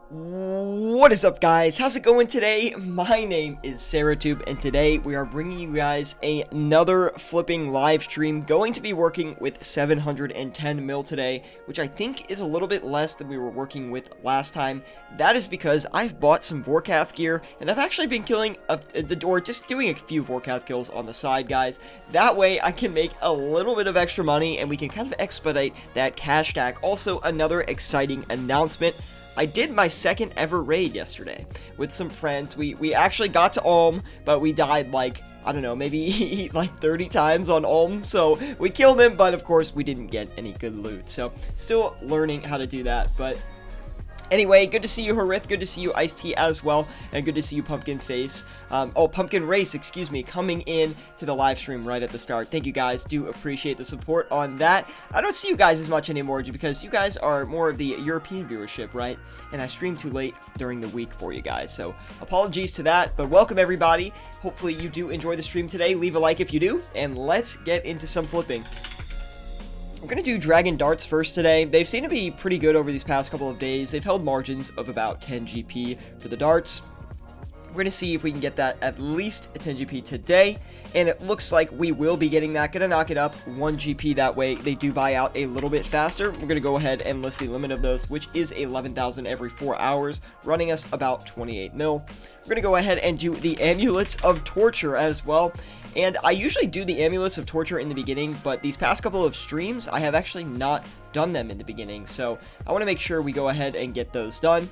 What is up, guys? How's it going today? My name is Syratube, and today we are bringing you guys another flipping live stream. Going to be working with 710 mil today, which I think is a little bit less than we were working with last time. That is because I've bought some Vorkath gear, and I've actually been killing just doing a few Vorkath kills on the side, guys. That way I can make a little bit of extra money, and we can kind of expedite that cash stack. Also, another exciting announcement. I did my second ever raid yesterday with some friends. We actually got to Ulm, but we died like, I don't know, maybe like 30 times on Ulm. So we killed him, but of course we didn't get any good loot. So still learning how to do that, but anyway, good to see you, Harith. Good to see you, Ice-T, as well. And good to see you, Pumpkin Face. Pumpkin Race, excuse me, coming in to the live stream right at the start. Thank you, guys. Do appreciate the support on that. I don't see you guys as much anymore because you guys are more of the European viewership, right? And I stream too late during the week for you guys. So apologies to that, but welcome, everybody. Hopefully you do enjoy the stream today. Leave a like if you do, and let's get into some flipping. We're going to do Dragon Darts first today. They've seemed to be pretty good over these past couple of days. They've held margins of about 10 GP for the darts. We're going to see if we can get that at least 10 GP today, and it looks like we will be getting that. Going to knock it up 1 GP, that way they do buy out a little bit faster. We're going to go ahead and list the limit of those, which is 11,000 every 4 hours, running us about 28 mil. We're going to go ahead and do the Amulets of Torture as well. And I usually do the Amulets of Torture in the beginning, but these past couple of streams, I have actually not done them in the beginning. So I want to make sure we go ahead and get those done.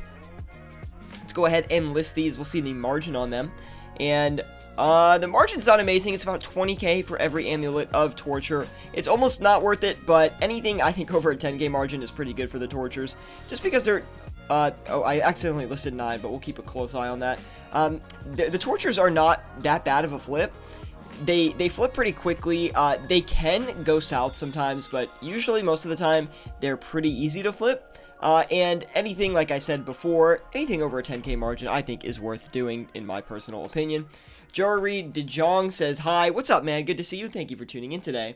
Let's go ahead and list these. We'll see the margin on them. And the margin's not amazing. It's about 20k for every Amulet of Torture. It's almost not worth it, but anything I think over a 10k margin is pretty good for the Tortures. Just because they're... oh, I accidentally listed 9, but we'll keep a close eye on that. The Tortures are not that bad of a flip. They flip pretty quickly. They can go south sometimes, but usually most of the time they're pretty easy to flip. And anything, like I said before, anything over a 10k margin I think is worth doing in my personal opinion. Jory DeJong says, hi, what's up, man? Good to see you. Thank you for tuning in today.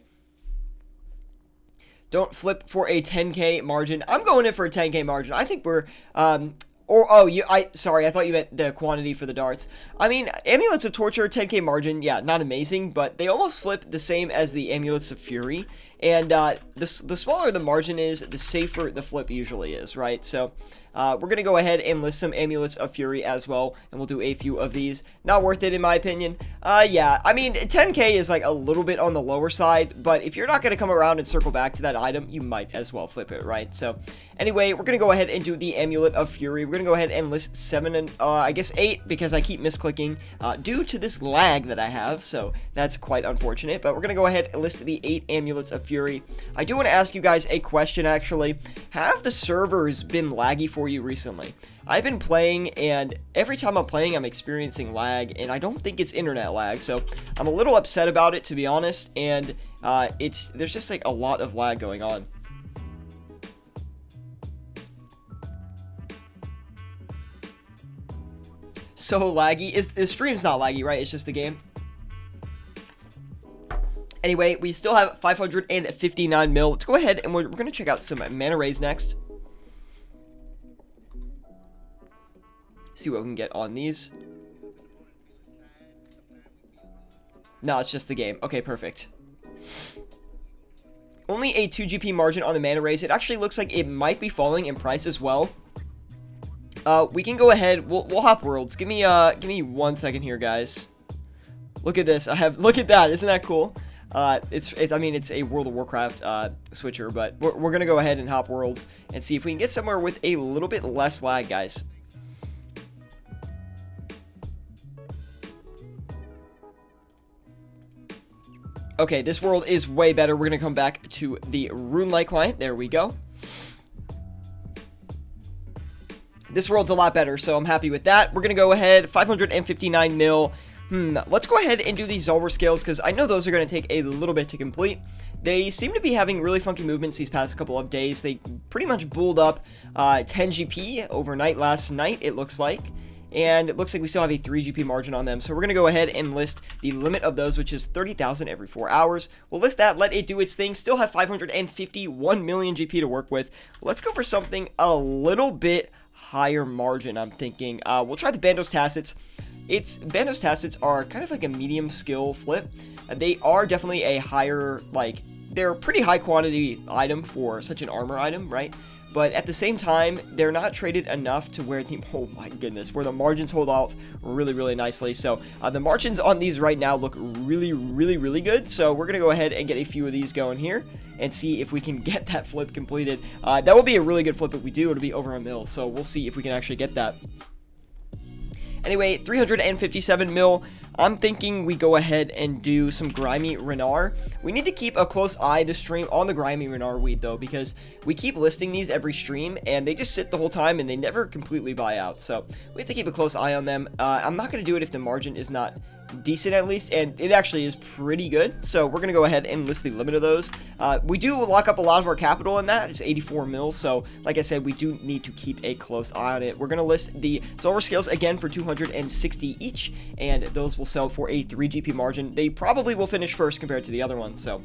Don't flip for a 10k margin. I'm going in for a 10k margin. I think we're sorry, I thought you meant the quantity for the darts. I mean, Amulets of Torture, 10k margin, yeah, not amazing, but they almost flip the same as the Amulets of Fury. And the smaller the margin is, the safer the flip usually is, right? So we're going to go ahead and list some Amulets of Fury as well, and we'll do a few of these. Not worth it in my opinion. Yeah, I mean, 10k is like a little bit on the lower side, but if you're not going to come around and circle back to that item, you might as well flip it, right? So anyway, we're going to go ahead and do the Amulet of Fury. We're going to go ahead and list 7 and, I guess 8, because I keep misclicking due to this lag that I have, so that's quite unfortunate. But we're going to go ahead and list the 8 Amulets of Fury. I do want to ask you guys a question, actually. Have the servers been laggy for you recently? I've been playing, and every time I'm playing, I'm experiencing lag, and I don't think it's internet lag, so I'm a little upset about it, to be honest, and there's just like a lot of lag going on. So laggy. The stream's not laggy, right? It's just the game. Anyway, we still have 559 mil. Let's go ahead and we're going to check out some mana rays next. See what we can get on these. No, it's just the game. Okay, perfect. Only a 2 GP margin on the mana rays. It actually looks like it might be falling in price as well. We can go ahead. We'll hop worlds. Give me 1 second here, guys. Look at this. Look at that. Isn't that cool? I mean, it's a World of Warcraft switcher, but we're gonna go ahead and hop worlds and see if we can get somewhere with a little bit less lag, guys. Okay, this world is way better. We're gonna come back to the RuneLite client. There we go. This world's a lot better, so I'm happy with that. We're gonna go ahead, 559 mil. Let's go ahead and do these Zolver scales, because I know those are going to take a little bit to complete. They seem to be having really funky movements these past couple of days. They pretty much bulled up 10 GP overnight last night, it looks like. And it looks like we still have a 3 GP margin on them. So we're going to go ahead and list the limit of those, which is 30,000 every 4 hours. We'll list that, let it do its thing. Still have 551 million GP to work with. Let's go for something a little bit higher margin, I'm thinking. We'll try the Bandos Tacets. Bandos Tacets are kind of like a medium skill flip. They are definitely a higher, like, they're a pretty high quantity item for such an armor item, right? But at the same time, they're not traded enough to where the, oh my goodness, where the margins hold off really, really nicely. So the margins on these right now look really, really, really good. So we're going to go ahead and get a few of these going here and see if we can get that flip completed. That would be a really good flip. If we do, it'll be over a mil. So we'll see if we can actually get that. Anyway, 357 mil. I'm thinking we go ahead and do some Grimy Renar. We need to keep a close eye this stream on the Grimy Renar weed, though, because we keep listing these every stream, and they just sit the whole time, and they never completely buy out. So we have to keep a close eye on them. I'm not going to do it if the margin is not decent, at least, and it actually is pretty good. So we're going to go ahead and list the limit of those. We do lock up a lot of our capital in that. It's 84 mil, so like I said, we do need to keep a close eye on it. We're going to list the silver scales again for 260 each, and those will sell for a 3 GP margin. They probably will finish first compared to the other ones, so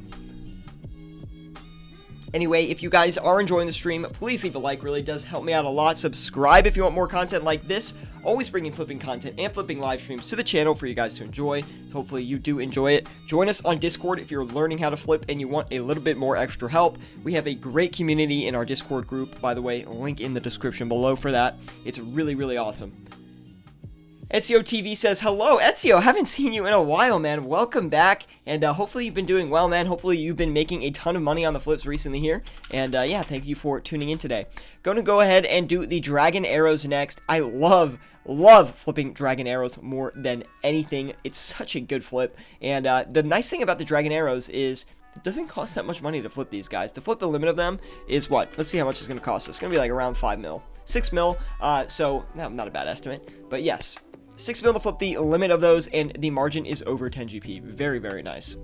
anyway, if you guys are enjoying the stream, please leave a like. Really does help me out a lot. Subscribe if you want more content like this. Always bringing flipping content and flipping live streams to the channel for you guys to enjoy. So hopefully you do enjoy it. Join us on Discord if you're learning how to flip and you want a little bit more extra help. We have a great community in our Discord group, by the way. Link in the description below for that. It's really, really awesome. Ezio TV says, hello, Ezio, haven't seen you in a while, man. Welcome back, and hopefully you've been doing well, man. Hopefully you've been making a ton of money on the flips recently here, and yeah, thank you for tuning in today. Going to go ahead and do the Dragon Arrows next. I love flipping Dragon Arrows more than anything. It's such a good flip, and the nice thing about the Dragon Arrows is it doesn't cost that much money to flip these guys. To flip the limit of them is what? Let's see how much it's going to cost us. It's going to be like around 5 mil. 6 mil, so not a bad estimate, but yes. 6 mil to flip the limit of those, and the margin is over 10 GP. Very, very nice.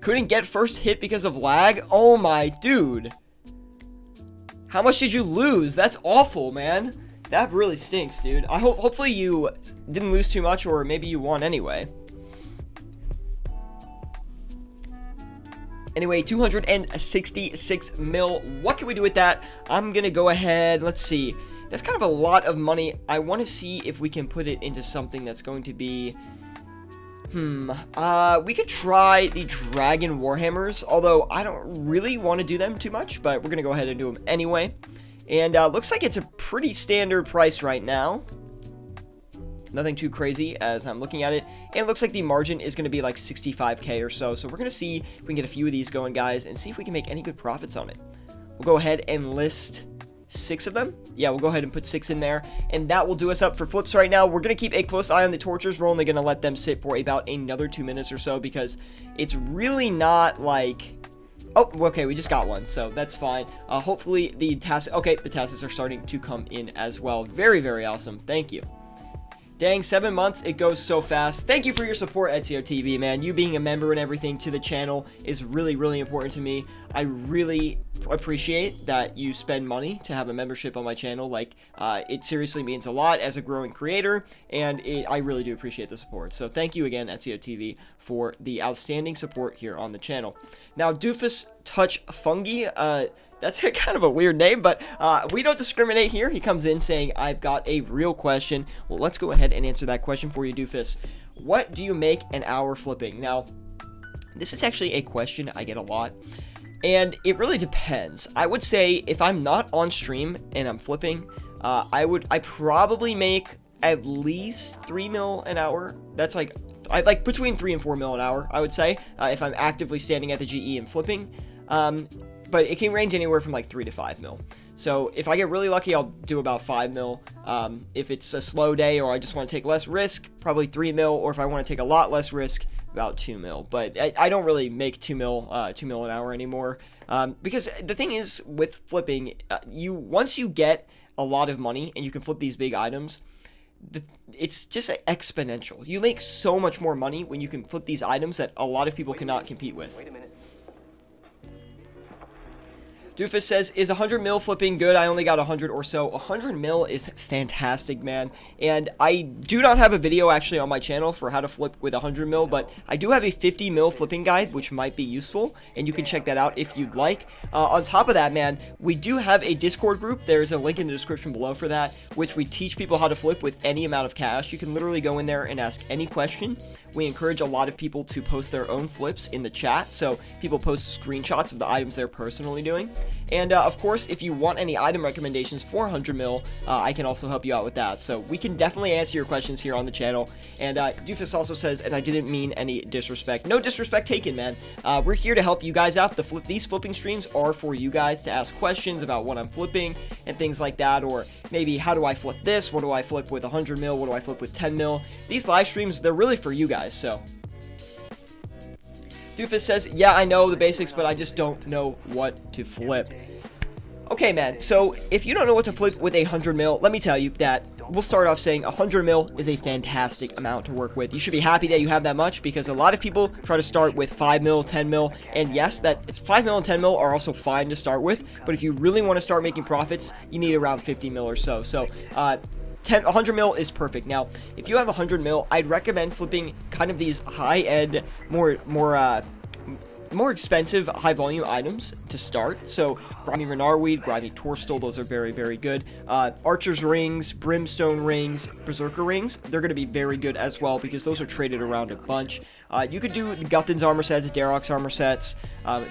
Couldn't get first hit because of lag? Oh my dude. How much did you lose? That's awful, man. That really stinks, dude. Hopefully you didn't lose too much, or maybe you won anyway. Anyway, 266 mil. What can we do with that? I'm going to go ahead. Let's see. That's kind of a lot of money. I want to see if we can put it into something that's going to be... we could try the Dragon Warhammers, although I don't really want to do them too much, but we're going to go ahead and do them anyway. And looks like it's a pretty standard price right now. Nothing too crazy as I'm looking at it. And it looks like the margin is going to be like 65k or so. So we're going to see if we can get a few of these going, guys, and see if we can make any good profits on it. We'll go ahead and list 6 of them. Yeah, we'll go ahead and put 6 in there. And that will do us up for flips right now. We're going to keep a close eye on the tortures. We're only going to let them sit for about another 2 minutes or so because it's really not like... Oh, okay, we just got one, so that's fine. Hopefully the tasks... Okay, the tasks are starting to come in as well. Very, very awesome. Thank you. Dang, 7 months, it goes so fast. Thank you for your support, Ezio TV, man. You being a member and everything to the channel is really, really important to me. I really appreciate that you spend money to have a membership on my channel. Like, it seriously means a lot as a growing creator, and I really do appreciate the support. So thank you again, Ezio TV, for the outstanding support here on the channel. Now, Doofus Touch Fungi, that's kind of a weird name, but we don't discriminate here. He comes in saying, I've got a real question. Well, let's go ahead and answer that question for you, Doofus. What do you make an hour flipping? Now, this is actually a question I get a lot, and it really depends. I would say if I'm not on stream and I'm flipping, I probably make at least 3 mil an hour. That's like, between 3 and 4 mil an hour, I would say, if I'm actively standing at the GE and flipping. But it can range anywhere from like 3 to 5 mil. So if I get really lucky, I'll do about 5 mil. If it's a slow day or I just want to take less risk, probably 3 mil. Or if I want to take a lot less risk, about 2 mil. But I don't really make 2 mil an hour anymore. Because the thing is with flipping, once you get a lot of money and you can flip these big items, it's just exponential. You make so much more money when you can flip these items that a lot of people cannot compete with. Wait a minute. Doofus says, is 100 mil flipping good? I only got 100 or so. 100 mil is fantastic, man. And I do not have a video actually on my channel for how to flip with 100 mil, but I do have a 50 mil flipping guide, which might be useful, and you can check that out if you'd like. On top of that, man, we do have a Discord group. There's a link in the description below for that, which we teach people how to flip with any amount of cash. You can literally go in there and ask any question. We encourage a lot of people to post their own flips in the chat, so people post screenshots of the items they're personally doing. And of course, if you want any item recommendations for 100 mil, I can also help you out with that. So we can definitely answer your questions here on the channel. And Doofus also says, and I didn't mean any disrespect. No disrespect taken, man. We're here to help you guys out. These flipping streams are for you guys to ask questions about what I'm flipping and things like that. Or maybe, how do I flip this? What do I flip with 100 mil? What do I flip with 10 mil? These live streams, they're really for you guys, so. Doofus says, yeah, I know the basics, but I just don't know what to flip. Okay, man, so if you don't know what to flip with 100 mil, let me tell you that we'll start off saying 100 mil is a fantastic amount to work with. You should be happy that you have that much, because a lot of people try to start with 5 mil, 10 mil, and yes, that 5 mil and 10 mil are also fine to start with, but if you really want to start making profits, you need around 50 mil or so. So, 100 mil is perfect. Now, if you have 100 mil, I'd recommend flipping kind of these high-end, more expensive high volume items to start. So grimy Renarweed, grimy Torstal, those are very, very good. Archer's rings, Brimstone rings, Berserker rings, they're going to be very good as well, because those are traded around a bunch. You could do Guthan's armor sets, Darok's armor sets.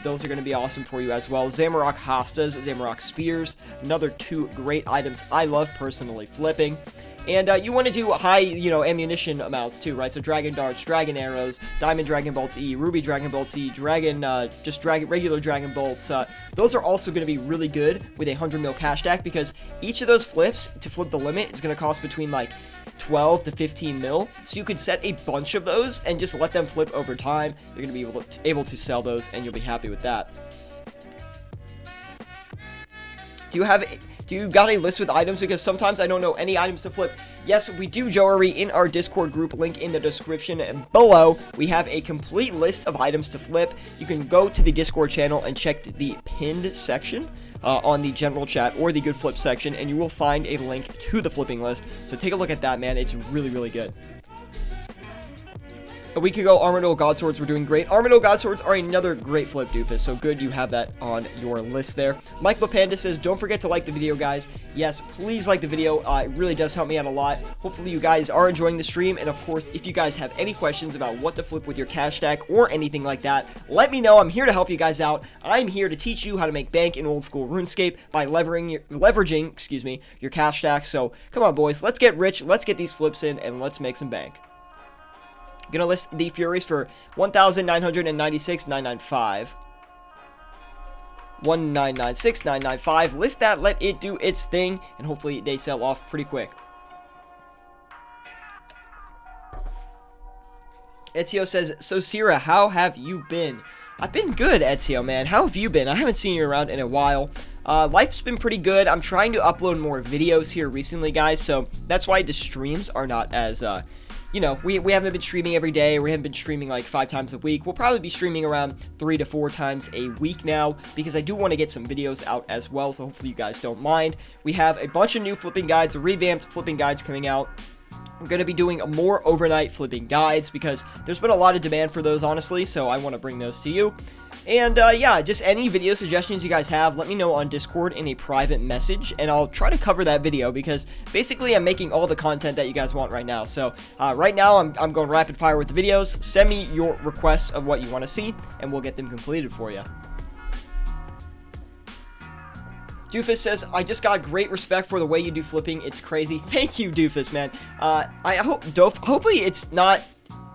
Those are going to be awesome for you as well. Zamorak Hostas, Zamorak Spears, another two great items I love personally flipping. And you want to do high, ammunition amounts too, right? So Dragon Darts, Dragon Arrows, Diamond Dragon Bolts E, Ruby Dragon Bolts E, regular Dragon Bolts. Those are also going to be really good with a 100 mil cash stack, because each of those flips, to flip the limit, is going to cost between like 12 to 15 mil. So you could set a bunch of those and just let them flip over time. You're going to be able to sell those, and you'll be happy with that. Do you got a list with items? Because sometimes I don't know any items to flip. Yes, we do, Joey, in our Discord group, link in the description below. We have a complete list of items to flip. You can go to the Discord channel and check the pinned section on the general chat or the good flip section, and you will find a link to the flipping list. So take a look at that, man. It's really, really good. A week ago, Armadyl God Swords were doing great. Armadyl God Swords are another great flip, Doofus, so good you have that on your list there. Mike Lapanda says, don't forget to like the video, guys. Yes, please like the video. It really does help me out a lot. Hopefully you guys are enjoying the stream, and of course, if you guys have any questions about what to flip with your cash stack or anything like that, let me know. I'm here to help you guys out. I'm here to teach you how to make bank in old school RuneScape by leveraging your cash stack. So come on, boys, let's get rich, let's get these flips in, and let's make some bank. Gonna list the Furies for 1,996,995. 1,996,995. List that, let it do its thing, and hopefully they sell off pretty quick. Ezio says, so Sira, how have you been? I've been good, Ezio, man. How have you been? I haven't seen you around in a while. Life's been pretty good. I'm trying to upload more videos here recently, guys, so that's why the streams are not as, we haven't been streaming every day. We haven't been streaming like 5 times a week. We'll probably be streaming around 3 to 4 times a week now, because I do want to get some videos out as well, so hopefully you guys don't mind. We have a bunch of new flipping guides, revamped flipping guides coming out. We're going to be doing more overnight flipping guides, because there's been a lot of demand for those, honestly, so I want to bring those to you. And, yeah, just any video suggestions you guys have, let me know on Discord in a private message, and I'll try to cover that video, because basically I'm making all the content that you guys want right now. So, right now, I'm going rapid fire with the videos. Send me your requests of what you want to see, and we'll get them completed for you. Doofus says, I just got great respect for the way you do flipping. It's crazy. Thank you, Doofus, man. I hope, hopefully it's not...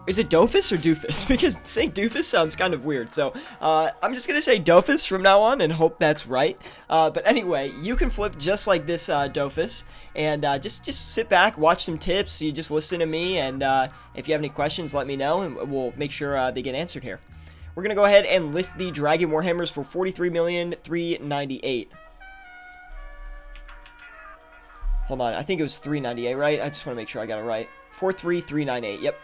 Is it Dofus or Doofus? Because saying Doofus sounds kind of weird. So, I'm just going to say Dofus from now on and hope that's right. But anyway, you can flip just like this Dofus. And just sit back, watch some tips. You just listen to me. And if you have any questions, let me know. And we'll make sure they get answered here. We're going to go ahead and list the Dragon Warhammers for 43,398,000. Hold on, I think it was 398, right? I just want to make sure I got it right. 43398, yep.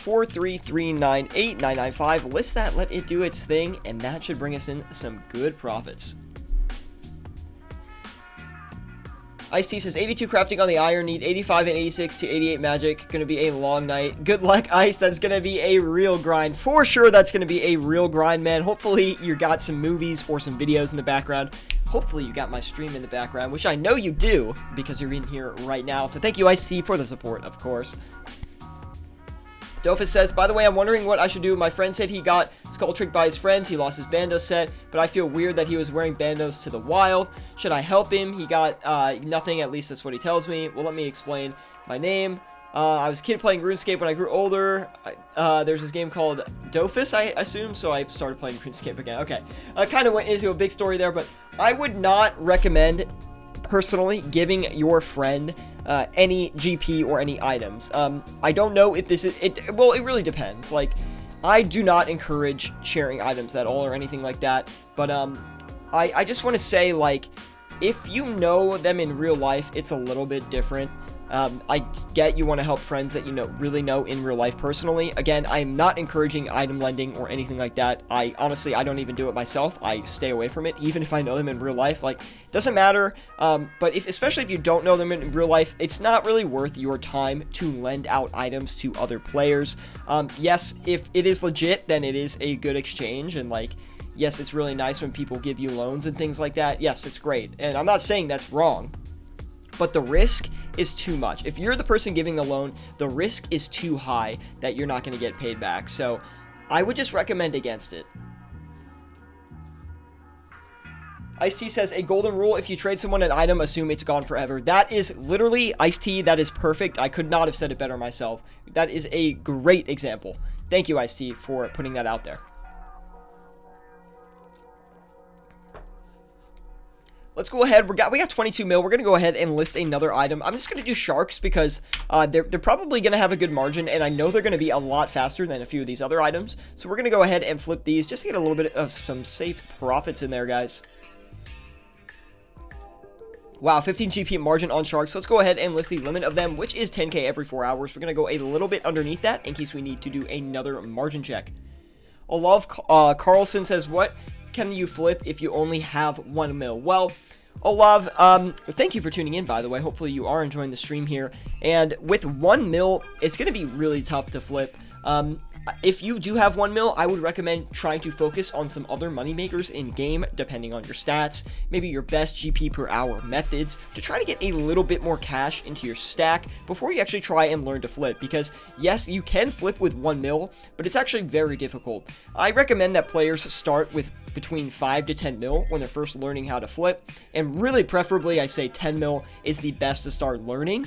433989995. List that, let it do its thing, and that should bring us in some good profits. Ice-T says 82 crafting on the iron, need 85 and 86 to 88 magic. Gonna be a long night. Good luck, Ice. That's gonna be a real grind. For sure, that's gonna be a real grind, man. Hopefully, you got some movies or some videos in the background. Hopefully, you got my stream in the background, which I know you do because you're in here right now. So thank you, Ice-T, for the support, of course. Dofus says, by the way, I'm wondering what I should do. My friend said he got skull tricked by his friends. He lost his Bandos set, but I feel weird that he was wearing Bandos to the wild. Should I help him? He got nothing, at least that's what he tells me. Well, let me explain. My name, I was a kid playing RuneScape. When I grew older, there's this game called Dofus, I assume, so I started playing RuneScape again. Okay, I kind of went into a big story there, but I would not recommend personally giving your friend any GP or any items. I don't know if this is it. Well, it really depends. Like, I do not encourage sharing items at all or anything like that, but I just want to say, like, if you know them in real life, it's a little bit different. I get you want to help friends that you really know in real life personally. Again, I'm not encouraging item lending or anything like that. I honestly don't even do it myself. I stay away from it, even if I know them in real life. Like, it doesn't matter. But especially if you don't know them in real life, it's not really worth your time to lend out items to other players. Yes, if it is legit, then it is a good exchange, and like, yes, it's really nice when people give you loans and things like that. Yes, it's great, and I'm not saying that's wrong. But the risk is too much. If you're the person giving the loan, the risk is too high that you're not going to get paid back. So I would just recommend against it. Ice-T says, a golden rule, if you trade someone an item, assume it's gone forever. That is literally, Ice-T, that is perfect. I could not have said it better myself. That is a great example. Thank you, Ice-T, for putting that out there. Let's go ahead. We got 22 mil. We're going to go ahead and list another item. I'm just going to do sharks because they're probably going to have a good margin, and I know they're going to be a lot faster than a few of these other items. So we're going to go ahead and flip these just to get a little bit of some safe profits in there, guys. Wow, 15 GP margin on sharks. Let's go ahead and list the limit of them, which is 10k every 4 hours. We're going to go a little bit underneath that in case we need to do another margin check. Olaf Carlson says, what can you flip if you only have 1 mil? Well, Olav, thank you for tuning in, by the way. Hopefully you are enjoying the stream here. And with 1 mil, it's going to be really tough to flip. If you do have 1 mil, I would recommend trying to focus on some other money makers in game, depending on your stats, maybe your best GP per hour methods, to try to get a little bit more cash into your stack before you actually try and learn to flip. Because yes, you can flip with 1 mil, but it's actually very difficult. I recommend that players start with between 5 to 10 mil when they're first learning how to flip, and really preferably I say 10 mil is the best to start learning,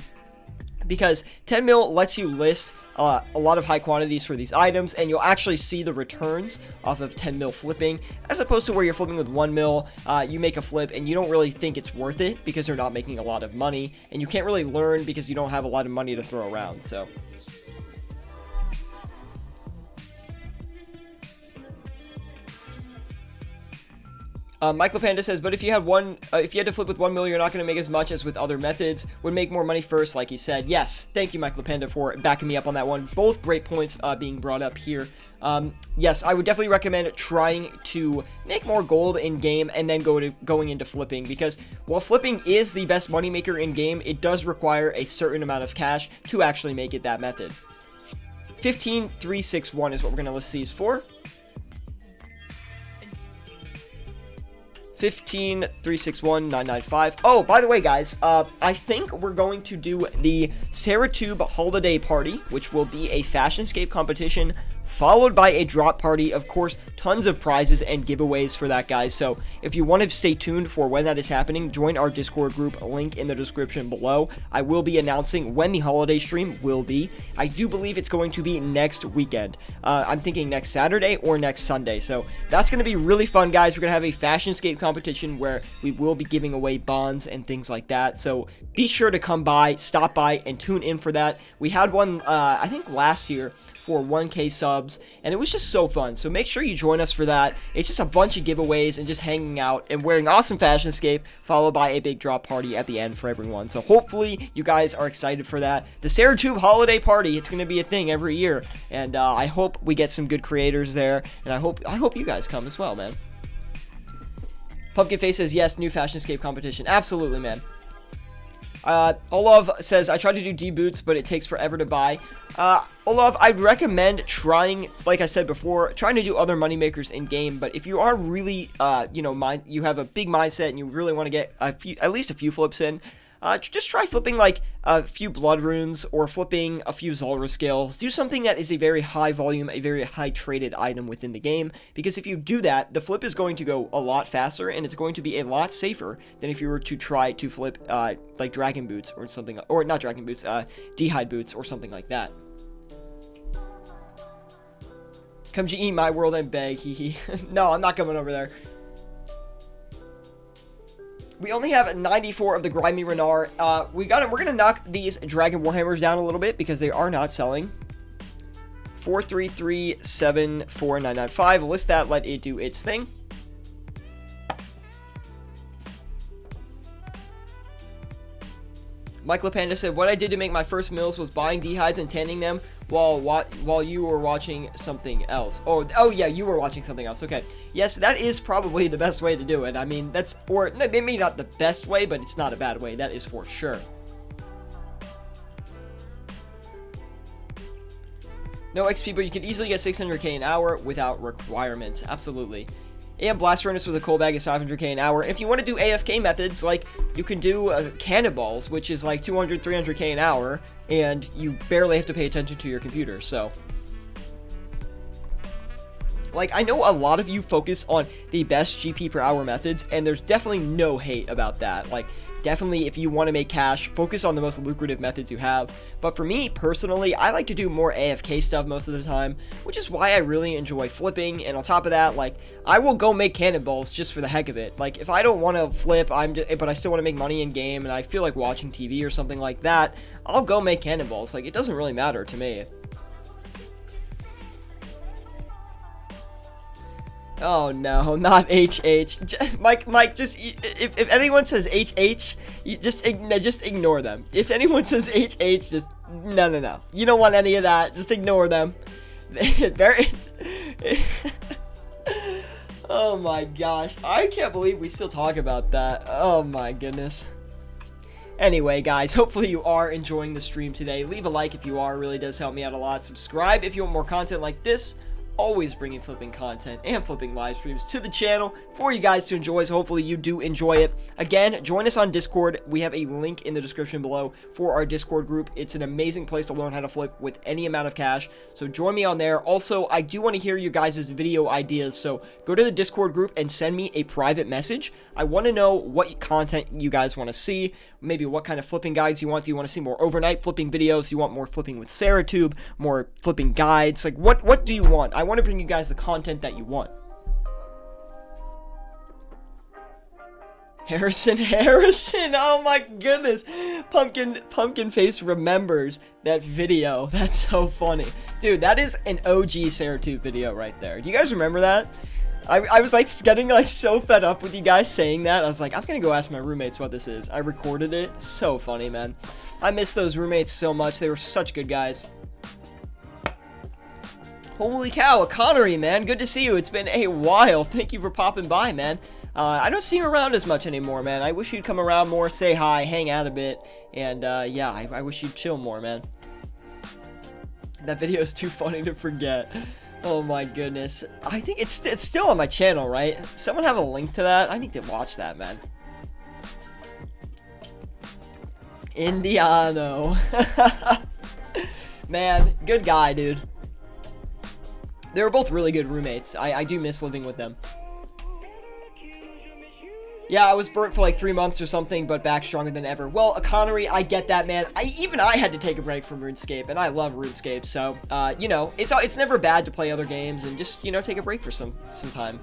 because 10 mil lets you list a lot of high quantities for these items, and you'll actually see the returns off of 10 mil flipping, as opposed to where you're flipping with 1 mil, you make a flip and you don't really think it's worth it because you're not making a lot of money, and you can't really learn because you don't have a lot of money to throw around. So Michael Panda says, but if you had to flip with 1 mil, you're not going to make as much as with other methods. Would make more money first, like he said. Yes, thank you, Michael Panda, for backing me up on that one. Both great points being brought up here. Yes, I would definitely recommend trying to make more gold in game and then going into flipping, because while flipping is the best moneymaker in game, it does require a certain amount of cash to actually make it that method. 15361 is what we're going to list these for. 15361,995. Oh, by the way, guys, I think we're going to do the Syratube holiday party, which will be a fashionscape competition followed by a drop party. Of course, tons of prizes and giveaways for that, guys. So if you want to stay tuned for when that is happening, join our Discord group, link in the description below. I will be announcing when the holiday stream will be. I do believe it's going to be next weekend. I'm thinking next Saturday or next Sunday. So that's going to be really fun, guys. We're going to have a fashionscape competition where we will be giving away bonds and things like that. So be sure to come by, stop by, and tune in for that. We had one, I think last year, for 1K subs, and it was just so fun. So make sure you join us for that. It's just a bunch of giveaways and just hanging out and wearing awesome Fashionscape, followed by a big drop party at the end for everyone. So hopefully you guys are excited for that. The Syratube holiday party, it's going to be a thing every year, and I hope we get some good creators there, and I hope you guys come as well, man. Pumpkin Face says, yes, new Fashionscape competition. Absolutely, man. Olav says, I tried to do D-Boots, but it takes forever to buy. Olav, I'd recommend trying, like I said before, trying to do other moneymakers in-game, but if you are really, you have a big mindset and you really want to get at least a few flips in, just try flipping like a few blood runes or flipping a few Zulrah skills. Do something that is a very high volume, a very high traded item within the game, because if you do that, the flip is going to go a lot faster and it's going to be a lot safer than if you were to try to flip like dragon boots or something, or not dragon boots, d'hide boots or something like that. Come to eat my world and beg, hee. No, I'm not coming over there. We only have 94 of the Grimy Renar. We're gonna knock these Dragon Warhammers down a little bit because they are not selling. 433749995. List that, let it do its thing. Mike LaPanda said, what I did to make my first mills was buying d'hides and tanning them while you were watching something else. Oh yeah, you were watching something else. Okay. Yes, that is probably the best way to do it. I mean, that's, or maybe not the best way, but it's not a bad way. That is for sure. No XP, but you can easily get 600k an hour without requirements. Absolutely. And Blast Furnace with a coal bag is 500k an hour. If you want to do AFK methods, like, you can do Cannonballs, which is like 200, 300k an hour, and you barely have to pay attention to your computer, so. Like, I know a lot of you focus on the best GP per hour methods, and there's definitely no hate about that. Like, definitely, if you want to make cash, focus on the most lucrative methods you have. But for me, personally, I like to do more AFK stuff most of the time, which is why I really enjoy flipping. And on top of that, like, I will go make cannonballs just for the heck of it. Like, if I don't want to flip, but I still want to make money in game, and I feel like watching TV or something like that, I'll go make cannonballs. Like, it doesn't really matter to me. Oh no, not HH. Mike, just if anyone says HH, you just ignore them. If anyone says HH, just no. You don't want any of that. Just ignore them. Oh my gosh, I can't believe we still talk about that. Oh my goodness. Anyway, guys, hopefully you are enjoying the stream today. Leave a like if you are. It really does help me out a lot. Subscribe if you want more content like this. Always bringing flipping content and flipping live streams to the channel for you guys to enjoy, so hopefully you do enjoy it. Again, join us on Discord. We have a link in the description below for our Discord group. It's an amazing place to learn how to flip with any amount of cash, so join me on there. Also, I do want to hear you guys' video ideas, so go to the Discord group and send me a private message. I want to know what content you guys want to see, maybe what kind of flipping guides you want. Do you want to see more overnight flipping videos? Do you want more flipping with Syratube, more flipping guides? Like, what do you want? I want to bring you guys the content that you want. Harrison, oh my goodness. Pumpkin Face remembers that video. That's so funny. Dude, that is an OG Syratube video right there. Do you guys remember that? I was like getting like so fed up with you guys saying that. I was like, I'm gonna go ask my roommates what this is. I recorded it. So funny, man. I miss those roommates so much. They were such good guys. Holy cow, a Connery, man. Good to see you. It's been a while. Thank you for popping by, man. I don't see you around as much anymore, man. I wish you'd come around more, say hi, hang out a bit, and yeah, I wish you'd chill more, man. That video is too funny to forget. Oh my goodness. I think it's still on my channel, right? Someone have a link to that? I need to watch that, man. Indiano. Man, good guy, dude. They were both really good roommates. I do miss living with them. Yeah, I was burnt for like 3 months or something, but back stronger than ever. Well, a Connery, I get that, man. Even I had to take a break from RuneScape, and I love RuneScape, so, you know, it's never bad to play other games and just, you know, take a break for some time.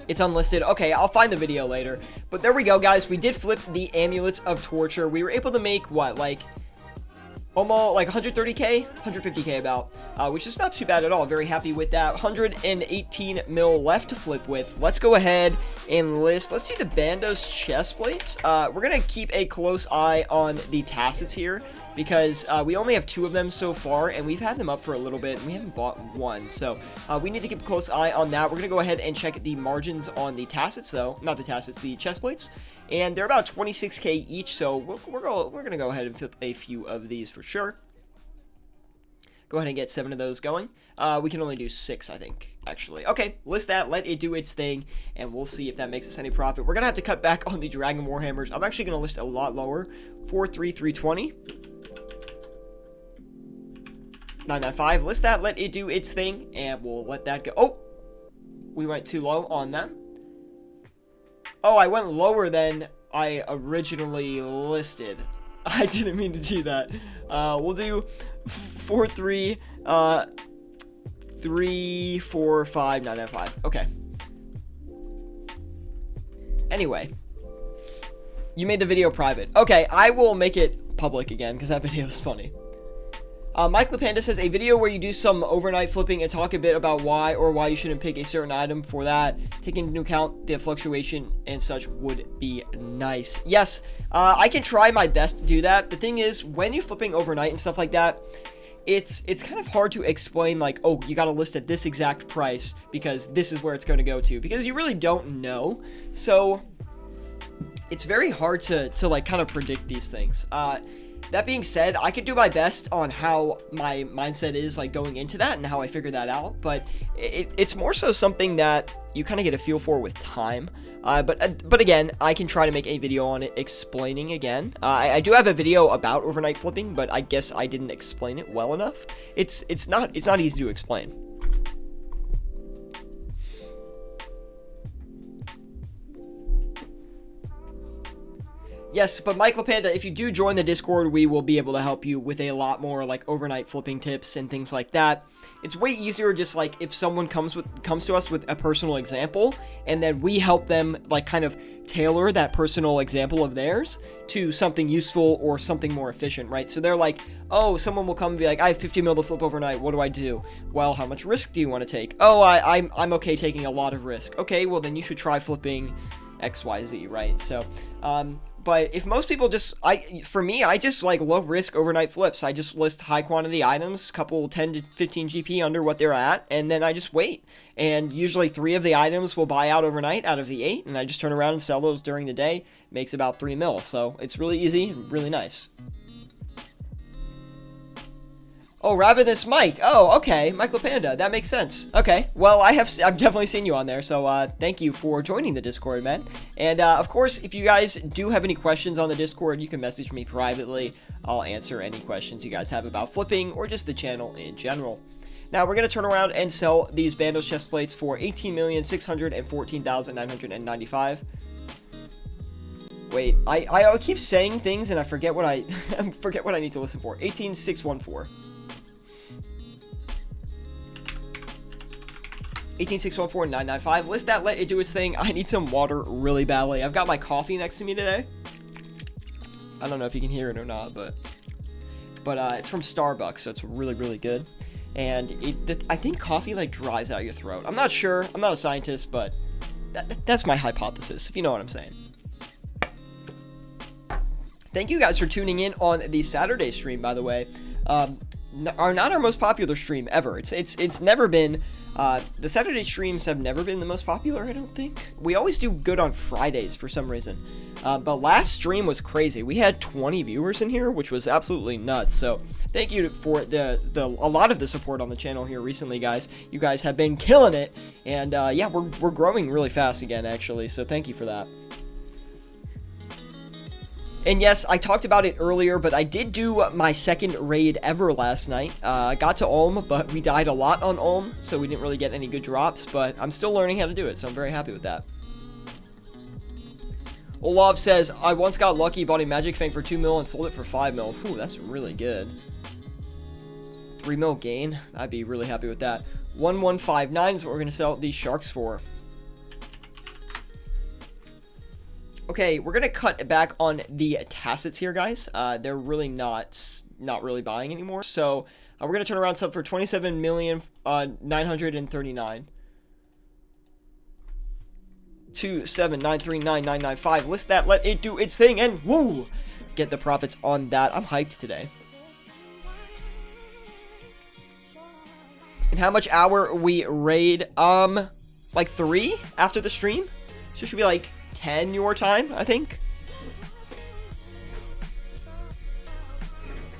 It's unlisted. Okay, I'll find the video later. But there we go, guys. We did flip the Amulets of Torture. We were able to make, what, like, almost like 130k, 150k about, which is not too bad at all. Very happy with that. 118 mil left to flip with. Let's go ahead and list. Let's do the Bandos chest plates. We're gonna keep a close eye on the tassets here because we only have 2 of them so far, and we've had them up for a little bit, and we haven't bought one. So we need to keep a close eye on that. We're gonna go ahead and check the margins on the tassets, though. Not the tassets, the chest plates. And they're about 26k each, so we're going to go ahead and flip a few of these for sure. Go ahead and get 7 of those going. We can only do 6, I think, actually. Okay, list that, let it do its thing, and we'll see if that makes us any profit. We're going to have to cut back on the Dragon Warhammers. I'm actually going to list a lot lower. 43320. 995. List that, let it do its thing, and we'll let that go. Oh! We went too low on them. Oh, I went lower than I originally listed. I didn't mean to do that. We'll do 4, 3, 3, 4, 5, 9, 9, 5. Okay. Anyway. You made the video private. Okay, I will make it public again because that video is funny. Mike LaPanda says, a video where you do some overnight flipping and talk a bit about why you shouldn't pick a certain item for that, taking into account the fluctuation and such would be nice. Yes, I can try my best to do that. The thing is, when you're flipping overnight and stuff like that, it's kind of hard to explain, like, oh, you got to list at this exact price because this is where it's going to go to, because you really don't know. So it's very hard to like kind of predict these things. That being said, I could do my best on how my mindset is like going into that and how I figure that out, but it's more so something that you kind of get a feel for with time. But again, I can try to make a video on it explaining again. I do have a video about overnight flipping, but I guess I didn't explain it well enough. It's not easy to explain. Yes, but Mike LaPanda, if you do join the Discord, we will be able to help you with a lot more like overnight flipping tips and things like that. It's way easier just like if someone comes to us with a personal example, and then we help them like kind of tailor that personal example of theirs to something useful or something more efficient, right? So they're like, oh, someone will come and be like, I have 50 mil to flip overnight. What do I do? Well, how much risk do you want to take? Oh, I'm okay taking a lot of risk. Okay, well then you should try flipping XYZ, right? So, but if most people for me, I just like low risk overnight flips. I just list high quantity items, couple 10 to 15 GP under what they're at, and then I just wait. And usually 3 of the items will buy out overnight out of the 8, and I just turn around and sell those during the day. Makes about 3 mil. So it's really easy and really nice. Oh, Ravenous Mike. Oh, okay. Mike LaPanda. That makes sense. Okay. Well, I've definitely seen you on there, so thank you for joining the Discord, man. And of course, if you guys do have any questions on the Discord, you can message me privately. I'll answer any questions you guys have about flipping or just the channel in general. Now, we're going to turn around and sell these Bandos chest plates for 18,614,995. Wait, I keep saying things and I forget what I forget what I need to listen for. 18,614. 18,614,995. List that, let it do its thing. I need some water really badly. I've got my coffee next to me today. I don't know if you can hear it or not, but it's from Starbucks, so it's really, really good. And I think coffee like dries out your throat. I'm not sure. I'm not a scientist, but that's my hypothesis, if you know what I'm saying. Thank you guys for tuning in on the Saturday stream, by the way. Not our most popular stream ever. It's never been. The Saturday streams have never been the most popular, I don't think. We always do good on Fridays for some reason. But last stream was crazy. We had 20 viewers in here, which was absolutely nuts. So thank you for a lot of the support on the channel here recently, guys. You guys have been killing it. And yeah, we're growing really fast again, actually. So thank you for that. And yes, I talked about it earlier, but I did do my second raid ever last night. I got to Ulm, but we died a lot on Ulm, so we didn't really get any good drops, but I'm still learning how to do it, so I'm very happy with that. Olav says, I once got lucky, bought a Magic Fang for 2 mil and sold it for 5 mil. Whew, that's really good. 3 mil gain. I'd be really happy with that. 1159 is what we're going to sell these sharks for. Okay, we're gonna cut back on the tacits here, guys. They're really not really buying anymore. So we're gonna turn around sub for 27,939. 279399995. List that, let it do its thing, and woo! Get the profits on that. I'm hyped today. And how much hour we raid? Like 3 after the stream. So it should be like 10 your time, I think.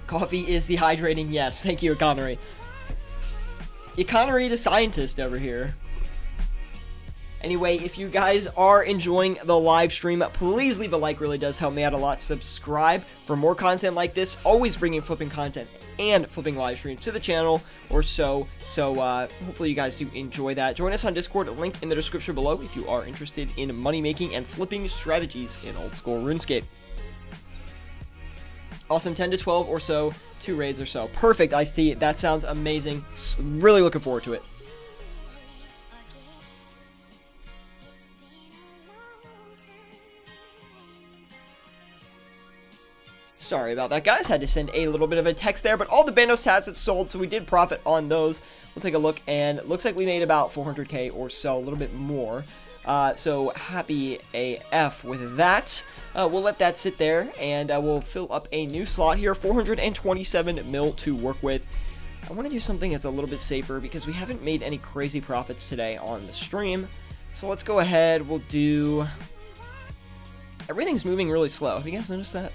Coffee is dehydrating. Yes, thank you, Economy. Economy the scientist over here. Anyway, if you guys are enjoying the live stream, please leave a like. Really does help me out a lot. Subscribe for more content like this. Always bringing flipping content and flipping live streams to the channel or so. So hopefully you guys do enjoy that. Join us on Discord. Link in the description below if you are interested in money making and flipping strategies in old school RuneScape. Awesome, 10 to 12 or so, 2 raids or so. Perfect, Ice-T. That sounds amazing. Really looking forward to it. Sorry about that, guys. Had to send a little bit of a text there, but all the Bandos tacits sold, so we did profit on those. We'll take a look, and it looks like we made about 400k or so, a little bit more. So happy AF with that. We'll let that sit there, and we'll fill up a new slot here. 427 mil to work with. I want to do something that's a little bit safer because we haven't made any crazy profits today on the stream. So let's go ahead. We'll do... Everything's moving really slow. Have you guys noticed that?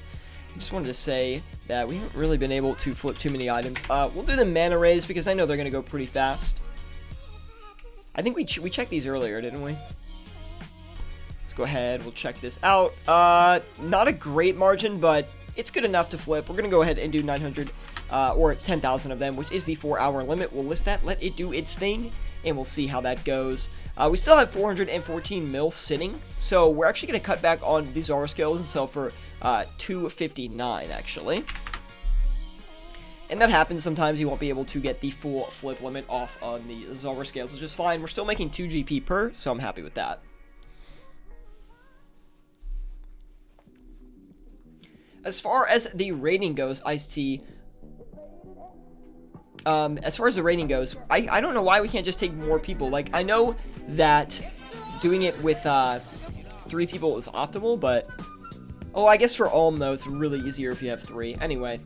I just wanted to say that we haven't really been able to flip too many items. We'll do the mana rays because I know they're going to go pretty fast. I think we checked these earlier, didn't we? Let's go ahead. We'll check this out. Not a great margin, but it's good enough to flip. We're going to go ahead and do 900 or 10,000 of them, which is the 4-hour limit. We'll list that, let it do its thing, and we'll see how that goes. We still have 414 mil sitting, so we're actually going to cut back on these Zara scales and sell for 259 actually. And that happens sometimes. You won't be able to get the full flip limit off on the Zara scales, which is fine. We're still making 2 GP per, so I'm happy with that. As far as the rating goes, Ice-T, as far as the rating goes, I don't know why we can't just take more people. Like, I know that doing it with 3 people is optimal, but... Oh, I guess for Ulm, though, it's really easier if you have 3. Anyway.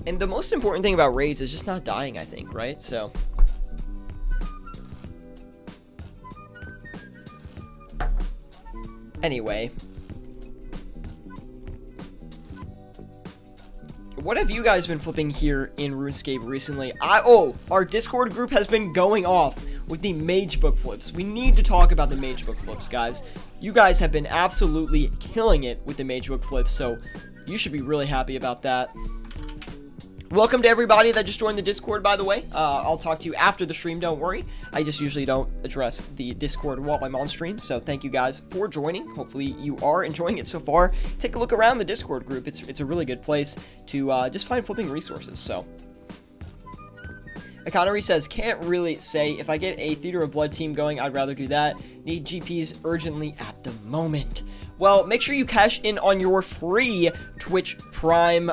And the most important thing about raids is just not dying, I think, right? So... Anyway. What have you guys been flipping here in RuneScape recently? Our Discord group has been going off with the Mage Book flips. We need to talk about the Mage Book flips, guys. You guys have been absolutely killing it with the Mage Book flips, so you should be really happy about that. Welcome to everybody that just joined the Discord, by the way. I'll talk to you after the stream, don't worry. I just usually don't address the Discord while I'm on stream, so thank you guys for joining. Hopefully you are enjoying it so far. Take a look around the Discord group. It's a really good place to just find flipping resources, so. Economy says, can't really say. If I get a Theater of Blood team going, I'd rather do that. Need GPs urgently at the moment. Well, make sure you cash in on your free Twitch Prime,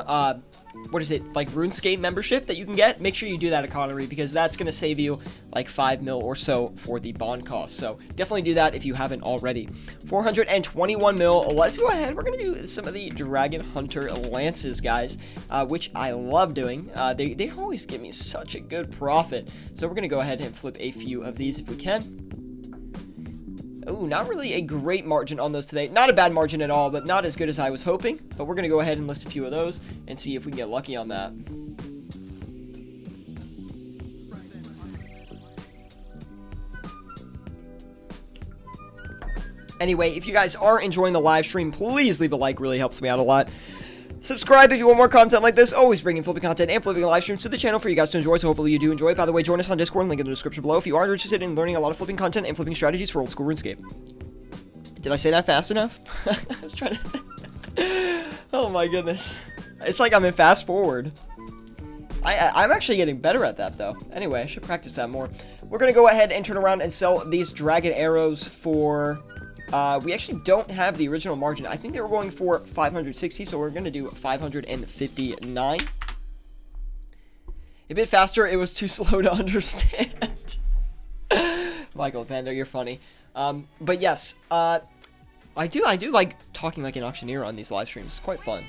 what is it, like RuneScape membership that you can get. Make sure you do that, Economy, because that's going to save you like 5 mil or so for the bond cost. So definitely do that if you haven't already. 421 mil. Let's go ahead. We're going to do some of the Dragon Hunter Lances, guys, which I love doing. They always give me such a good profit. So we're going to go ahead and flip a few of these if we can. Oh, not really a great margin on those today. Not a bad margin at all, but not as good as I was hoping. But we're going to go ahead and list a few of those and see if we can get lucky on that. Anyway, if you guys are enjoying the live stream, please leave a like. Really helps me out a lot. Subscribe if you want more content like this. Always bringing flipping content and flipping live streams to the channel for you guys to enjoy, so hopefully you do enjoy it. By the way, join us on Discord, link in the description below if you are interested in learning a lot of flipping content and flipping strategies for old school RuneScape. Did I say that fast enough? I was trying to... Oh my goodness. It's like I'm in fast forward. I'm actually getting better at that, though. Anyway, I should practice that more. We're going to go ahead and turn around and sell these dragon arrows for... we actually don't have the original margin. I think they were going for 560, so we're going to do 559. A bit faster. It was too slow to understand. Michael Pando, you're funny. But yes, I do like talking like an auctioneer on these live streams. It's quite fun.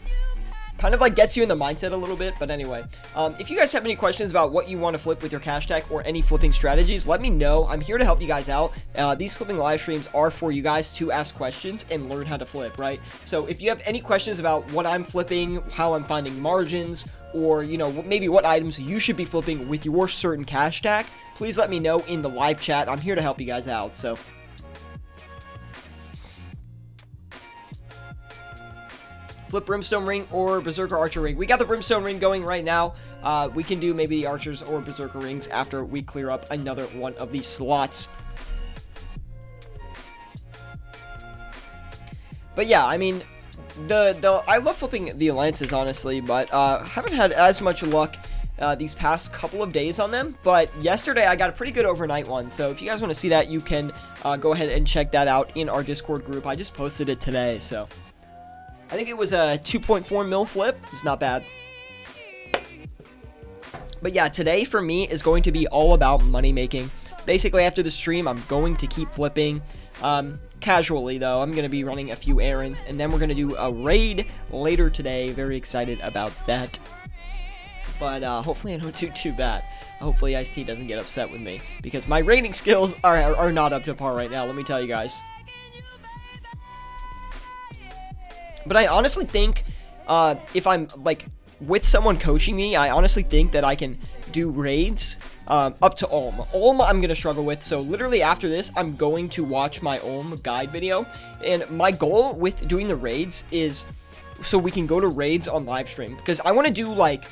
Kind of like gets you in the mindset a little bit, but anyway. If you guys have any questions about what you want to flip with your cash tag or any flipping strategies, let me know. I'm here to help you guys out. These flipping live streams are for you guys to ask questions and learn how to flip, right? So if you have any questions about what I'm flipping, how I'm finding margins, or, you know, maybe what items you should be flipping with your certain cash tag, please let me know in the live chat. I'm here to help you guys out, so... Flip Brimstone Ring or Berserker Archer Ring. We got the Brimstone Ring going right now. We can do maybe the Archers or Berserker Rings after we clear up another one of these slots. But yeah, I mean, I love flipping the Lances, honestly, but haven't had as much luck these past couple of days on them. But yesterday, I got a pretty good overnight one. So if you guys want to see that, you can go ahead and check that out in our Discord group. I just posted it today, so... I think it was a 2.4 mil flip. It's not bad. But yeah, today for me is going to be all about money making. Basically, after the stream, I'm going to keep flipping. Casually, though. I'm going to be running a few errands. And then we're going to do a raid later today. Very excited about that. But hopefully I don't do too bad. Hopefully Ice-T doesn't get upset with me. Because my raiding skills are not up to par right now. Let me tell you guys. But I honestly think, if I'm, like, with someone coaching me, I honestly think that I can do raids, up to Ulm. Ulm, I'm going to struggle with, so literally after this, I'm going to watch my Ulm guide video, and my goal with doing the raids is so we can go to raids on live stream, because I want to do, like,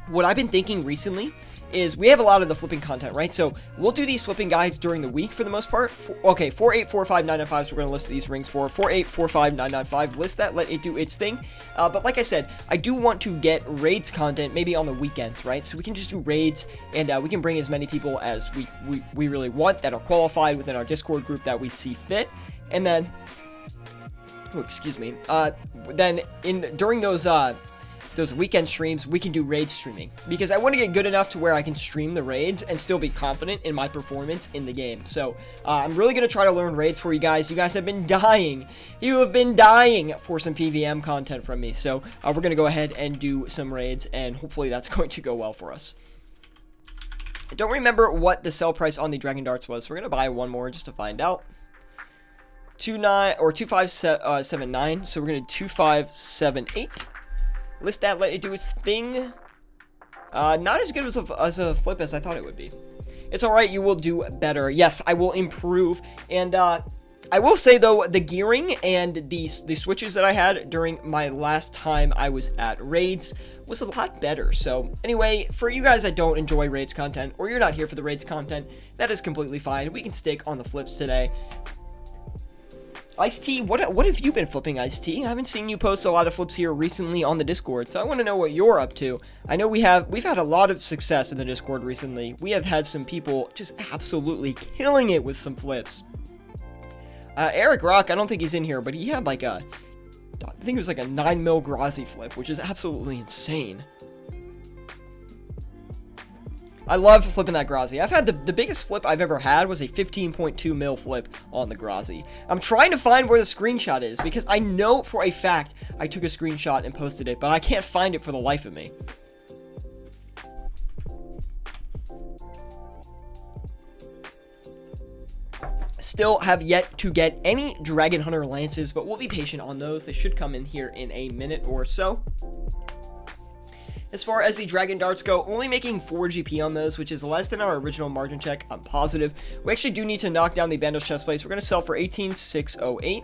what I've been thinking recently is we have a lot of the flipping content, right? So we'll do these flipping guides during the week for the most part. Okay, 4845995 is we're going to list these rings for. 4845995, list that, let it do its thing. But like I said, I do want to get raids content maybe on the weekends, right? So we can just do raids, and we can bring as many people as we really want that are qualified within our Discord group that we see fit. And then, oh, excuse me, then during those weekend streams, we can do raid streaming, because I want to get good enough to where I can stream the raids and still be confident in my performance in the game. So I'm really going to try to learn raids for you guys. You guys have been dying. You have been dying for some PVM content from me. So we're going to go ahead and do some raids, and hopefully that's going to go well for us. I don't remember what the sell price on the Dragon Darts was. We're going to buy one more just to find out. 2579. So we're going to 2578. List that, let it do its thing. Not as good as a flip as I thought it would be. It's alright, you will do better. Yes, I will improve. And I will say, though, the gearing and the switches that I had during my last time I was at raids was a lot better. So anyway, for you guys that don't enjoy raids content, or you're not here for the raids content, that is completely fine. We can stick on the flips today. Ice-T, what have you been flipping, Ice-T? I haven't seen you post a lot of flips here recently on the Discord, so I want to know what you're up to. I know we've had a lot of success in the Discord recently. We have had some people just absolutely killing it with some flips. Eric Rock, I don't think he's in here, but he had like I think it was like a 9 mil Grazi flip, which is absolutely insane. I love flipping that Grazi. I've had the biggest flip I've ever had was a 15.2 mil flip on the Grazi. I'm trying to find where the screenshot is, because I know for a fact I took a screenshot and posted it, but I can't find it for the life of me. Still have yet to get any Dragon Hunter Lances, but we'll be patient on those. They should come in here in a minute or so. As far as the Dragon Darts go, only making 4 GP on those, which is less than our original margin check. I'm positive. We actually do need to knock down the Bandos chest plates. We're going to sell for 18,608.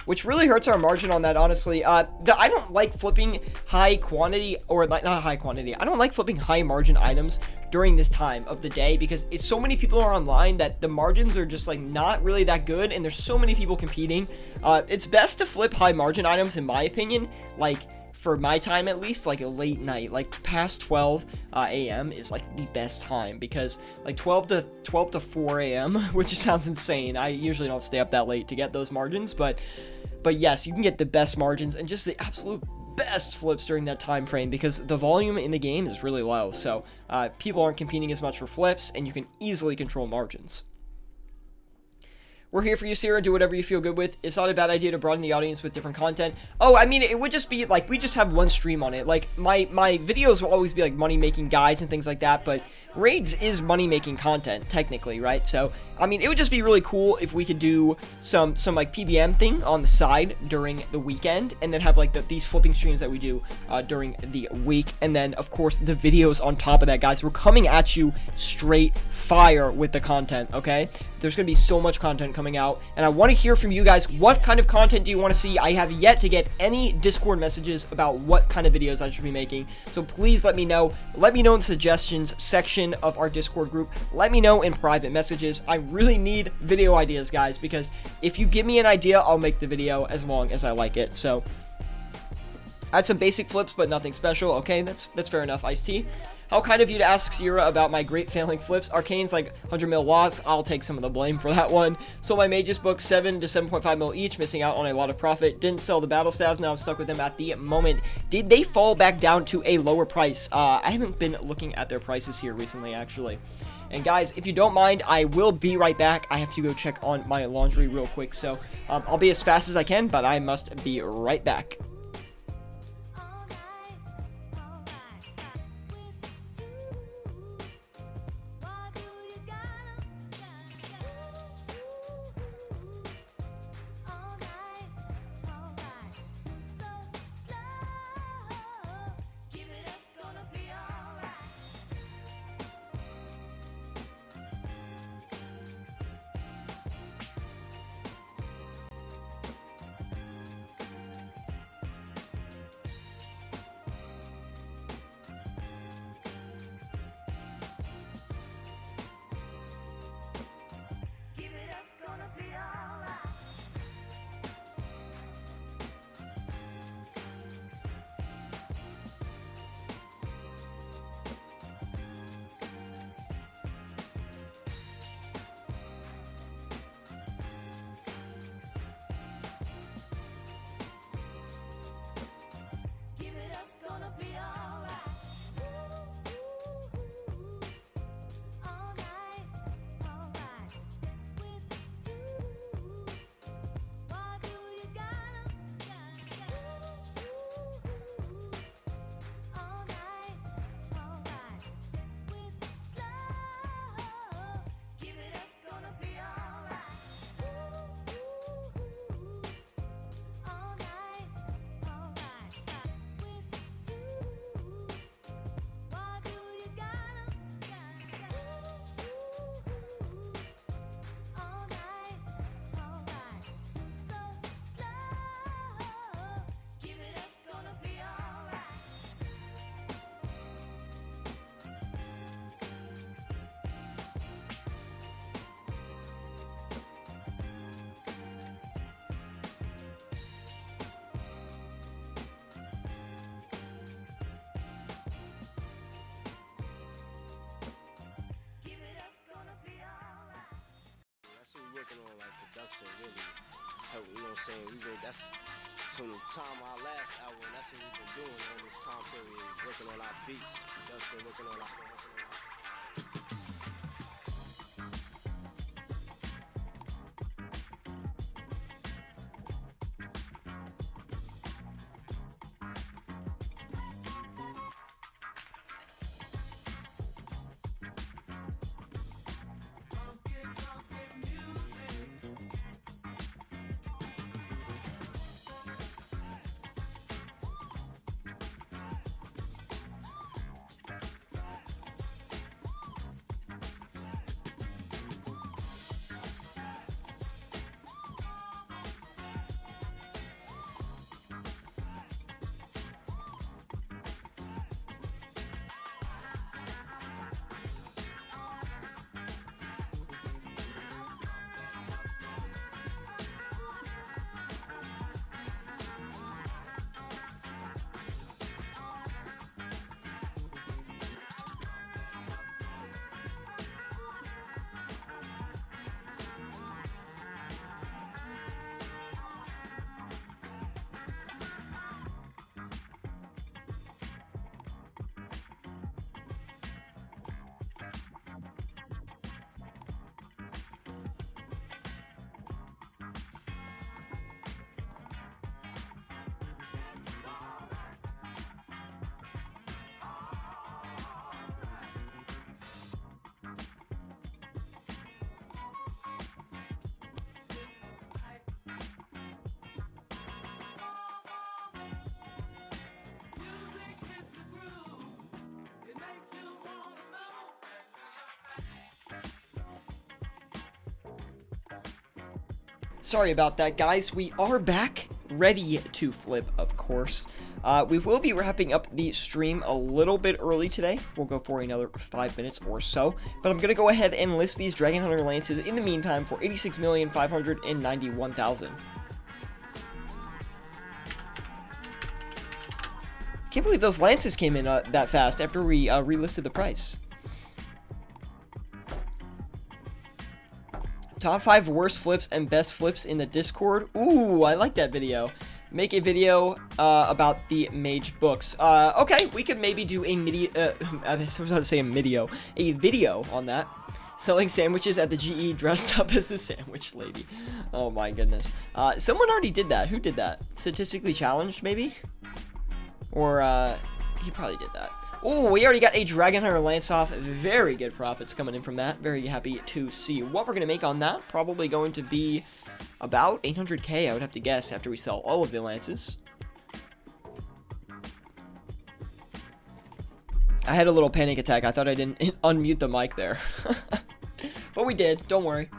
Which really hurts our margin on that, honestly. I don't like flipping high quantity, or not high quantity. I don't like flipping high margin items during this time of the day, because it's so many people are online that the margins are just like not really that good, and there's so many people competing. It's best to flip high margin items, in my opinion, like for my time at least, like a late night, like past 12 a.m. is like the best time, because like 12 to 4 a.m., which sounds insane. I usually don't stay up that late to get those margins, but yes, you can get the best margins and just the absolute best flips during that time frame, because the volume in the game is really low, so people aren't competing as much for flips, and you can easily control margins. We're here for you, Syra. Do whatever you feel good with. It's not a bad idea to broaden the audience with different content. Oh, I mean, it would just be like, we just have one stream on it. Like, my videos will always be like money-making guides and things like that, but raids is money-making content, technically, right? So, I mean, it would just be really cool if we could do some like PVM thing on the side during the weekend, and then have like these flipping streams that we do during the week, and then of course the videos on top of that, guys. We're coming at you straight fire with the content, okay? There's gonna be so much content coming out, and I want to hear from you guys. What kind of content do you want to see? I have yet to get any Discord messages about what kind of videos I should be making, so please let me know. Let me know in the suggestions section of our Discord group. Let me know in private messages. I really need video ideas, guys, because if you give me an idea, I'll make the video as long as I like it. So I had some basic flips, but nothing special. Okay, that's fair enough. Ice-T. How kind of you to ask Syra about my great failing flips. Arcane's like 100 mil loss. I'll take some of the blame for that one. So my mages book 7 to 7.5 mil each, missing out on a lot of profit. Didn't sell the battle staves. Now I'm stuck with them at the moment. Did they fall back down to a lower price? I haven't been looking at their prices here recently, actually. And guys, if you don't mind, I will be right back. I have to go check on my laundry real quick. So I'll be as fast as I can, but I must be right back. Working on like production, really help, you know what I'm saying? That's from the time our last album, that's what we've been doing on this time period, working on our beats, production, working on our Sorry about that, guys. We are back, ready to flip, of course. We will be wrapping up the stream a little bit early today. We'll go for another 5 minutes or so. But I'm going to go ahead and list these Dragon Hunter Lances in the meantime for 86,591,000. Can't believe those Lances came in that fast after we relisted the price. Top 5 worst flips and best flips in the Discord. Ooh, I like that video. Make a video about the mage books. Okay, we could maybe do a I was about to say a video on that. Selling sandwiches at the GE dressed up as the sandwich lady. Oh my goodness. Someone already did that. Who did that? Statistically challenged, maybe? Or, he probably did that. Oh, we already got a Dragon Hunter Lance off. Very good profits coming in from that. Very happy to see what we're going to make on that. Probably going to be about 800k, I would have to guess, after we sell all of the Lances. I had a little panic attack. I thought I didn't unmute the mic there. But we did. Don't worry.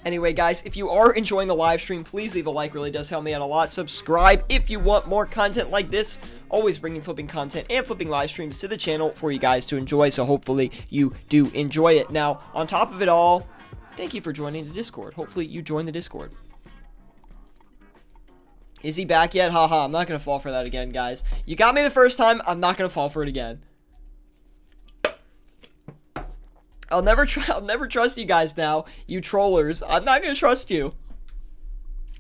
Anyway, guys, if you are enjoying the live stream, please leave a like. Really does help me out a lot. Subscribe if you want more content like this. Always bringing flipping content and flipping live streams to the channel for you guys to enjoy. So hopefully you do enjoy it. Now, on top of it all, thank you for joining the Discord. Hopefully you join the Discord. Is he back yet? Haha, I'm not going to fall for that again, guys. You got me the first time. I'm not going to fall for it again. I'll never trust you guys now, you trollers. I'm not gonna trust you.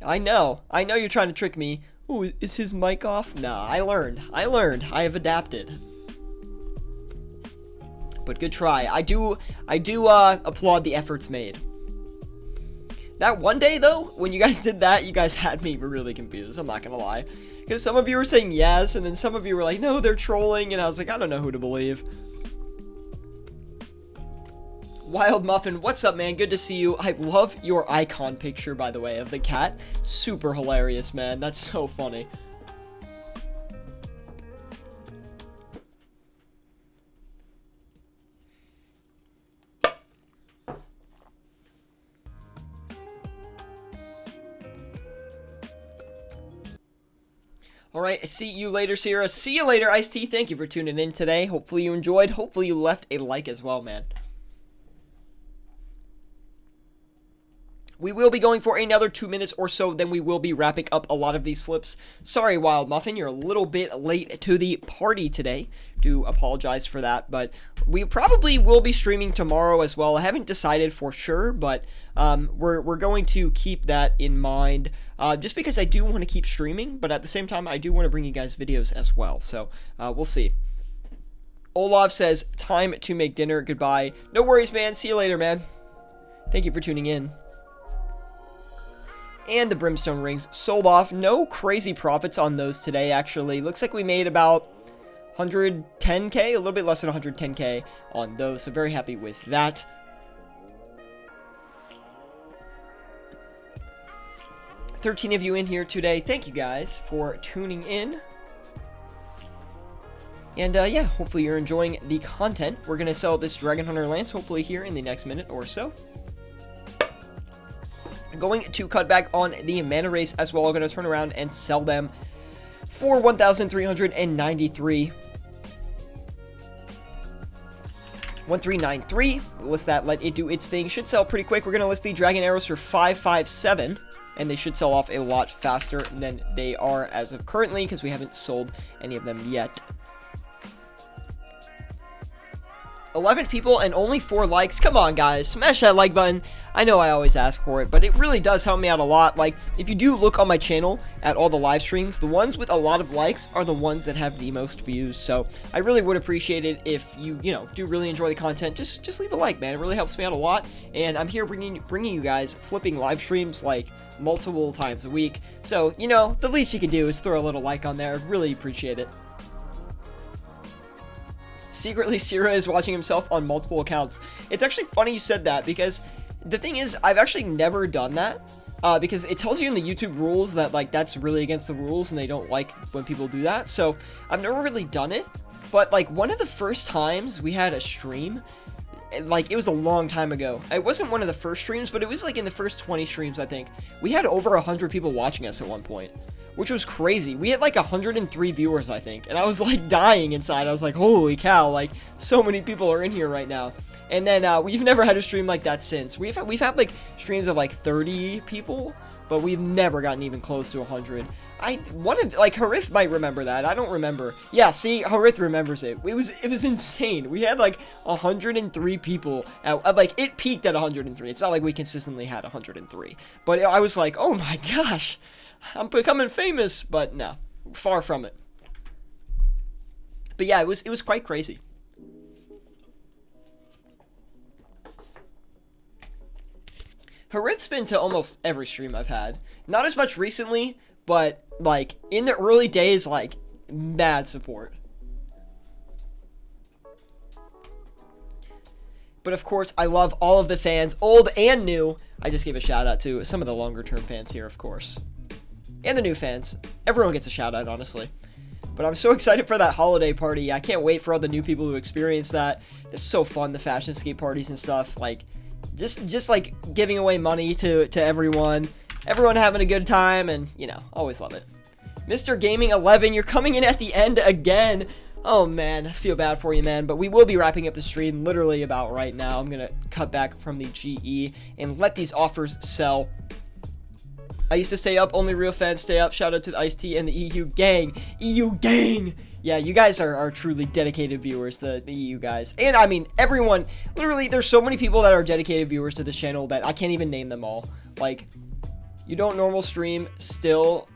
I know you're trying to trick me. Oh, is his mic off? Nah, I learned. I have adapted. But good try. I do applaud the efforts made. That one day though, when you guys did that, you guys had me really confused. I'm not gonna lie, because some of you were saying yes, and then some of you were like, no, they're trolling, and I was like, I don't know who to believe. Wild Muffin, what's up, man? Good to see you. I love your icon picture, by the way, of the cat. Super hilarious, man. That's so funny. Alright, see you later, Sierra. See you later, Ice-T. Thank you for tuning in today. Hopefully you enjoyed. Hopefully you left a like as well, man. We will be going for another 2 minutes or so, then we will be wrapping up a lot of these flips. Sorry, Wild Muffin, you're a little bit late to the party today. Do apologize for that, but we probably will be streaming tomorrow as well. I haven't decided for sure, but we're going to keep that in mind, just because I do want to keep streaming, but at the same time, I do want to bring you guys videos as well, so we'll see. Olaf says, time to make dinner. Goodbye. No worries, man. See you later, man. Thank you for tuning in. And the Brimstone Rings sold off. No crazy profits on those today, actually. Looks like we made about 110k, a little bit less than 110k on those, so very happy with that. $13 of you in here today. Thank you guys for tuning in. And yeah, hopefully you're enjoying the content. We're going to sell this Dragon Hunter Lance hopefully here in the next minute or so. Going to cut back on the Mana Race as well. I'm going to turn around and sell them for 1,393. 1393. List that, let it do its thing. Should sell pretty quick. We're going to list the Dragon Arrows for 557. And they should sell off a lot faster than they are as of currently, because we haven't sold any of them yet. 11 people and only 4 likes. Come on, guys. Smash that like button. I know I always ask for it, but it really does help me out a lot. Like, if you do look on my channel at all the live streams, the ones with a lot of likes are the ones that have the most views. So I really would appreciate it if you do really enjoy the content. Just leave a like, man. It really helps me out a lot. And I'm here bringing you guys flipping live streams like multiple times a week. So, the least you can do is throw a little like on there. I'd really appreciate it. Secretly, Sierra is watching himself on multiple accounts. It's actually funny you said that, because the thing is, I've actually never done that, because it tells you in the YouTube rules that, like, that's really against the rules, and they don't like when people do that, so I've never really done it, but, like, one of the first times we had a stream, like, it was a long time ago. It wasn't one of the first streams, but it was like in the first 20 streams, I think. We had over 100 people watching us at one point, which was crazy. We had like 103 viewers, I think, and I was like dying inside. I was like, holy cow, like, so many people are in here right now. And then we've never had a stream like that since. We've had like streams of like 30 people, but we've never gotten even close to 100. Like, Harith might remember that. I don't remember. Yeah, see, Harith remembers it. It was insane. We had like 103 people like, it peaked at 103. It's not like we consistently had 103, but I was like, oh my gosh, I'm becoming famous. But no, far from it. But yeah, it was quite crazy. Harith's been to almost every stream I've had. Not as much recently, but like in the early days, like, mad support. But of course, I love all of the fans, old and new. I just gave a shout out to some of the longer term fans here, of course, and the new fans. Everyone gets a shout out, honestly. But I'm so excited for that holiday party. I can't wait for all the new people who experience that. It's so fun, the fashion skate parties and stuff. Like, just like giving away money to everyone having a good time, and, you know, always love it. Mr. Gaming 11, you're coming in at the end again. Oh man, I feel bad for you, man, but we will be wrapping up the stream literally about right now. I'm gonna cut back from the GE and let these offers sell. I used to stay up, only real fans stay up. Shout out to the Ice-T and the EU gang. EU gang! Yeah, you guys are truly dedicated viewers, the EU guys. And I mean, everyone, literally, there's so many people that are dedicated viewers to this channel that I can't even name them all. Like, you don't normal stream still,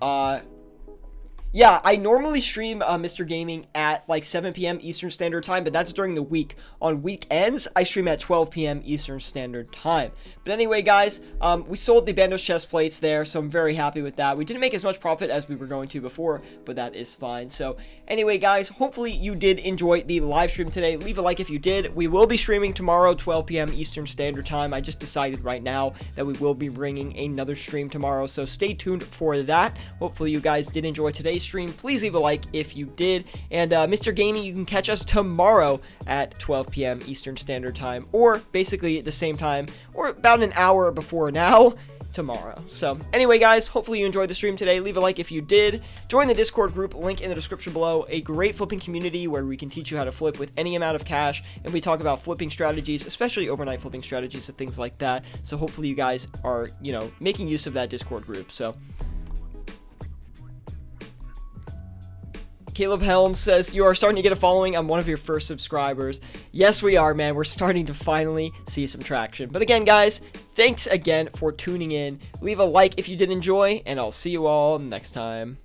yeah, I normally stream Mr. Gaming at like 7 p.m. Eastern Standard Time, but that's during the week. On weekends, I stream at 12 p.m. Eastern Standard Time. But anyway, guys, we sold the Bandos chest plates there, so I'm very happy with that. We didn't make as much profit as we were going to before, but that is fine. So anyway, guys, hopefully you did enjoy the live stream today. Leave a like if you did. We will be streaming tomorrow, 12 p.m. Eastern Standard Time. I just decided right now that we will be bringing another stream tomorrow, so stay tuned for that. Hopefully you guys did enjoy today's stream. Please leave a like if you did, and Mr. Gaming, you can catch us tomorrow at 12 p.m. Eastern Standard Time, or basically at the same time, or about an hour before now, tomorrow. So anyway, guys, hopefully you enjoyed the stream today. Leave a like if you did. Join the Discord group, link in the description below. A great flipping community where we can teach you how to flip with any amount of cash, and we talk about flipping strategies, especially overnight flipping strategies and things like that. So hopefully you guys are, you know, making use of that Discord group. So Caleb Helms says, you are starting to get a following. I'm one of your first subscribers. Yes, we are, man. We're starting to finally see some traction. But again, guys, thanks again for tuning in. Leave a like if you did enjoy, and I'll see you all next time.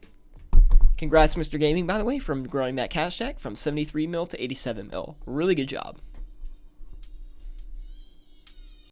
Congrats, Mr. Gaming, by the way, from growing that cash stack from 73 mil to 87 mil. Really good job.